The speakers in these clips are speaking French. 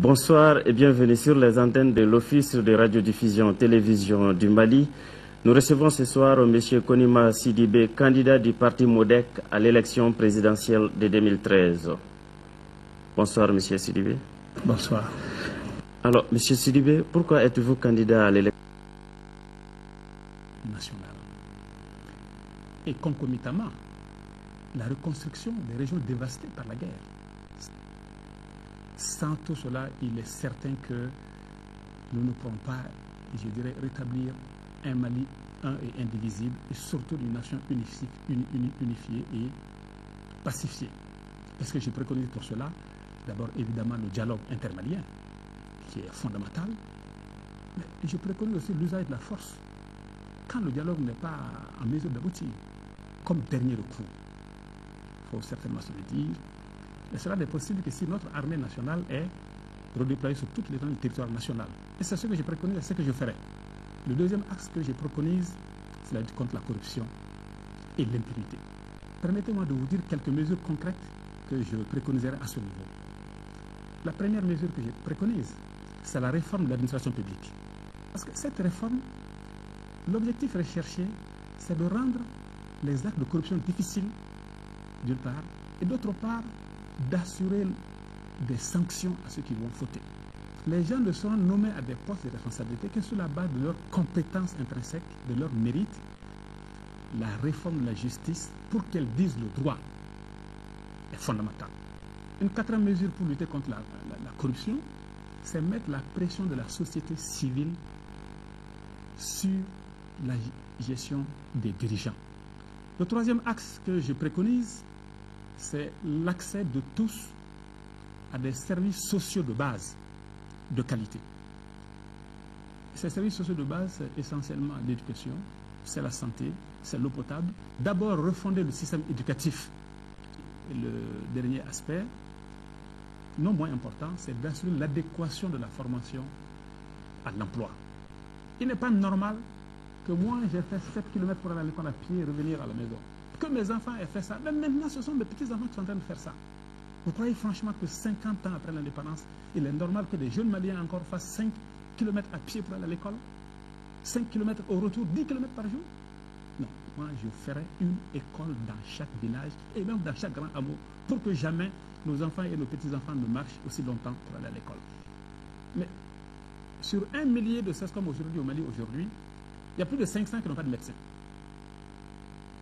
Bonsoir et bienvenue sur les antennes de l'Office de radiodiffusion télévision du Mali. Nous recevons ce soir M. Konima Sidibé, candidat du parti MODEC à l'élection présidentielle de 2013. Bonsoir M. Sidibé. Bonsoir. Alors, M. Sidibé, pourquoi êtes-vous candidat à l'élection nationale? Et concomitamment, la reconstruction des régions dévastées par la guerre. Sans tout cela, il est certain que nous ne pourrons pas, je dirais, rétablir un Mali un et indivisible, et surtout une nation unifiée et pacifiée. Est-ce que je préconise pour cela? D'abord, évidemment, le dialogue intermalien, qui est fondamental, mais je préconise aussi l'usage de la force. Quand le dialogue n'est pas en mesure d'aboutir, comme dernier recours, il faut certainement se le dire. Et cela n'est possible que si notre armée nationale est redéployée sur toutes les zones du territoire national. Et c'est ce que je préconise et ce que je ferai. Le deuxième axe que je préconise, c'est la lutte contre la corruption et l'impunité. Permettez-moi de vous dire quelques mesures concrètes que je préconiserai à ce niveau. La première mesure que je préconise, c'est la réforme de l'administration publique. Parce que cette réforme, l'objectif recherché, c'est de rendre les actes de corruption difficiles, d'une part, et d'autre part, d'assurer des sanctions à ceux qui vont fauter. Les gens ne seront nommés à des postes de responsabilité que sur la base de leurs compétences intrinsèques, de leurs mérites. La réforme de la justice, pour qu'elle dise le droit, est fondamentale. Une quatrième mesure pour lutter contre la corruption, c'est mettre la pression de la société civile sur la gestion des dirigeants. Le troisième axe que je préconise, c'est l'accès de tous à des services sociaux de base de qualité. Ces services sociaux de base, c'est essentiellement l'éducation, c'est la santé, c'est l'eau potable. D'abord, refonder le système éducatif. Et le dernier aspect, non moins important, c'est d'assurer l'adéquation de la formation à l'emploi. Il n'est pas normal que moi, j'ai fait 7 km pour aller à l'école à pied et revenir à la maison. Que mes enfants aient fait ça. Mais maintenant, ce sont mes petits-enfants qui sont en train de faire ça. Vous croyez franchement que 50 ans après l'indépendance, il est normal que des jeunes Maliens encore fassent 5 km à pied pour aller à l'école? 5 km au retour, 10 km par jour? Non, moi je ferai une école dans chaque village et même dans chaque grand hameau pour que jamais nos enfants et nos petits-enfants ne marchent aussi longtemps pour aller à l'école. Mais sur 1 millier de 16 comme aujourd'hui au Mali aujourd'hui, il y a plus de 500 qui n'ont pas de médecin.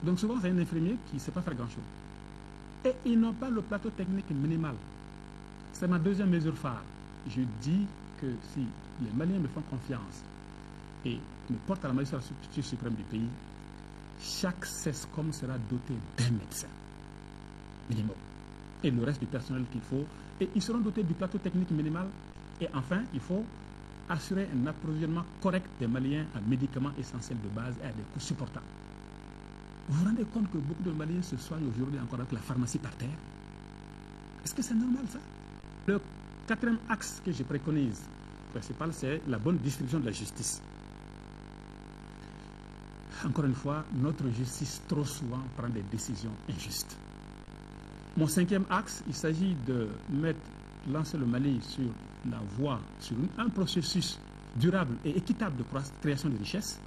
Donc souvent c'est un infirmier qui ne sait pas faire grand-chose. Et ils n'ont pas le plateau technique minimal. C'est ma deuxième mesure phare. Je dis que si les Maliens me font confiance et me portent à la magistrature suprême du pays, chaque CESCOM sera doté d'un médecin minimum. Et le reste du personnel qu'il faut. Et ils seront dotés du plateau technique minimal. Et enfin, il faut assurer un approvisionnement correct des Maliens en médicaments essentiels de base et à des coûts supportables. Vous vous rendez compte que beaucoup de Maliens se soignent aujourd'hui encore avec la pharmacie par terre? Est-ce que c'est normal ça? Le quatrième axe que je préconise, principal, c'est la bonne distribution de la justice. Encore une fois, notre justice trop souvent prend des décisions injustes. Mon cinquième axe, il s'agit de lancer le Mali sur la voie, sur un processus durable et équitable de création de richesses,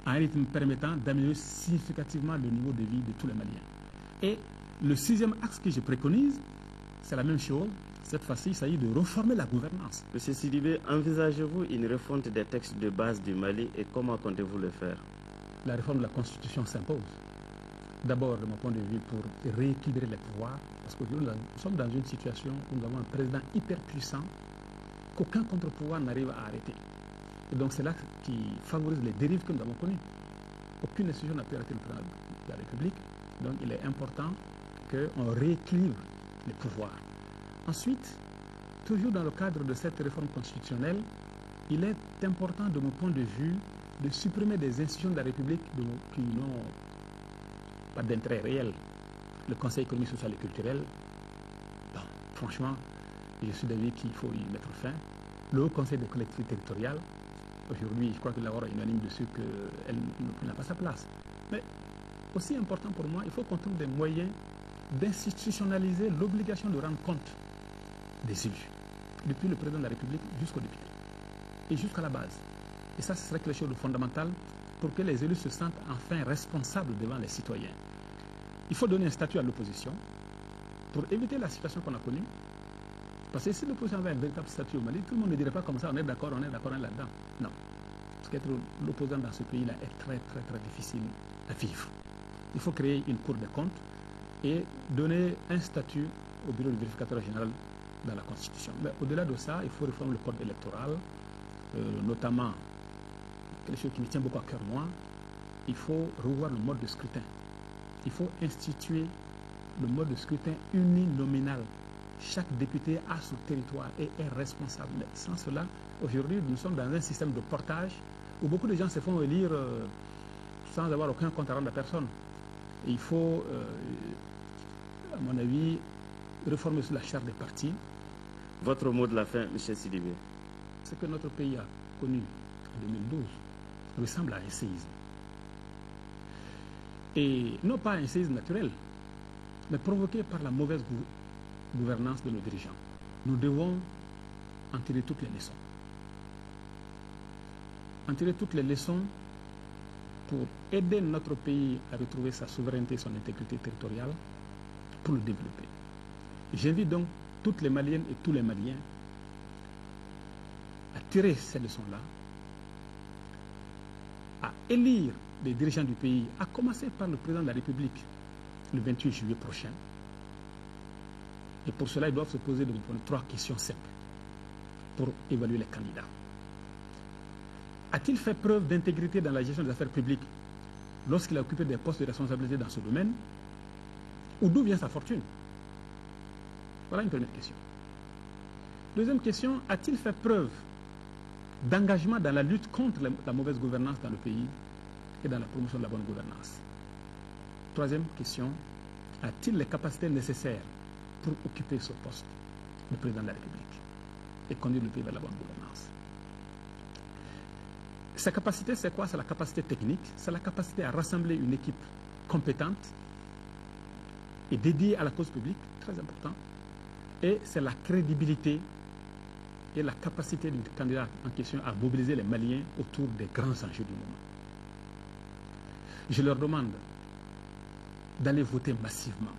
à un rythme permettant d'améliorer significativement le niveau de vie de tous les Maliens. Et le sixième axe que je préconise, c'est la même chose. Cette fois-ci, il s'agit de reformer la gouvernance. Monsieur Sidibé, envisagez-vous une refonte des textes de base du Mali et comment comptez-vous le faire? La réforme de la Constitution s'impose. D'abord, de mon point de vue, pour rééquilibrer les pouvoirs, parce qu'aujourd'hui, nous sommes dans une situation où nous avons un président hyper puissant qu'aucun contre-pouvoir n'arrive à arrêter. Et donc c'est là qui favorise les dérives que nous avons connues. Aucune institution n'a pu arrêter le président de la République. Donc il est important qu'on rééquilibre les pouvoirs. Ensuite, toujours dans le cadre de cette réforme constitutionnelle, il est important de mon point de vue de supprimer des institutions de la République qui n'ont pas d'intérêt réel. Le Conseil économique, social et culturel, bon, franchement, je suis d'avis qu'il faut y mettre fin. Le Haut Conseil des collectivités territoriales, aujourd'hui, je crois que l'Aura est unanime dessus qu'elle n'a pas sa place. Mais aussi important pour moi, il faut qu'on trouve des moyens d'institutionnaliser l'obligation de rendre compte des élus. depuis le président de la République jusqu'au député, et jusqu'à la base. Et ça, ce serait quelque chose de fondamental pour que les élus se sentent enfin responsables devant les citoyens. Il faut donner un statut à l'opposition pour éviter la situation qu'on a connue. Parce que si l'opposition avait un véritable statut au Mali, tout le monde ne dirait pas comme ça, on est d'accord, on est là-dedans. Non. Parce qu'être l'opposant dans ce pays-là est très, très, très difficile à vivre. Il faut créer une cour des comptes et donner un statut au bureau du vérificateur général dans la Constitution. Mais au-delà de ça, il faut réformer le code électoral, notamment quelque chose qui me tient beaucoup à cœur, moi, il faut revoir le mode de scrutin. Il faut instituer le mode de scrutin uninominal. Chaque député a son territoire et est responsable. Mais sans cela, aujourd'hui, nous sommes dans un système de portage où beaucoup de gens se font élire sans avoir aucun compte à rendre à personne. Et il faut, à mon avis, réformer sur la charte des partis. Votre mot de la fin, M. Sidibé. Ce que notre pays a connu en 2012 ressemble à un séisme. Et non pas un séisme naturel, mais provoqué par la mauvaise gouvernance de nos dirigeants. Nous devons en tirer toutes les leçons. En tirer toutes les leçons pour aider notre pays à retrouver sa souveraineté et son intégrité territoriale pour le développer. J'invite donc toutes les Maliennes et tous les Maliens à tirer ces leçons-là, à élire les dirigeants du pays, à commencer par le président de la République le 28 juillet prochain. Et pour cela, ils doivent se poser de 3 questions simples pour évaluer les candidats. A-t-il fait preuve d'intégrité dans la gestion des affaires publiques lorsqu'il a occupé des postes de responsabilité dans ce domaine? Ou d'où vient sa fortune? Voilà une première question. Deuxième question, a-t-il fait preuve d'engagement dans la lutte contre la mauvaise gouvernance dans le pays et dans la promotion de la bonne gouvernance? Troisième question, a-t-il les capacités nécessaires pour occuper ce poste de président de la République et conduire le pays vers la bonne gouvernance? Sa capacité, c'est quoi? C'est la capacité technique, c'est la capacité à rassembler une équipe compétente et dédiée à la cause publique, très important, et c'est la crédibilité et la capacité du candidat en question à mobiliser les Maliens autour des grands enjeux du moment. Je leur demande d'aller voter massivement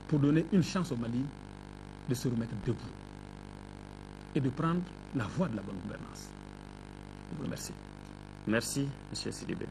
pour donner une chance au Mali de se remettre debout et de prendre la voie de la bonne gouvernance. Je vous remercie. Merci, M. Sidibé.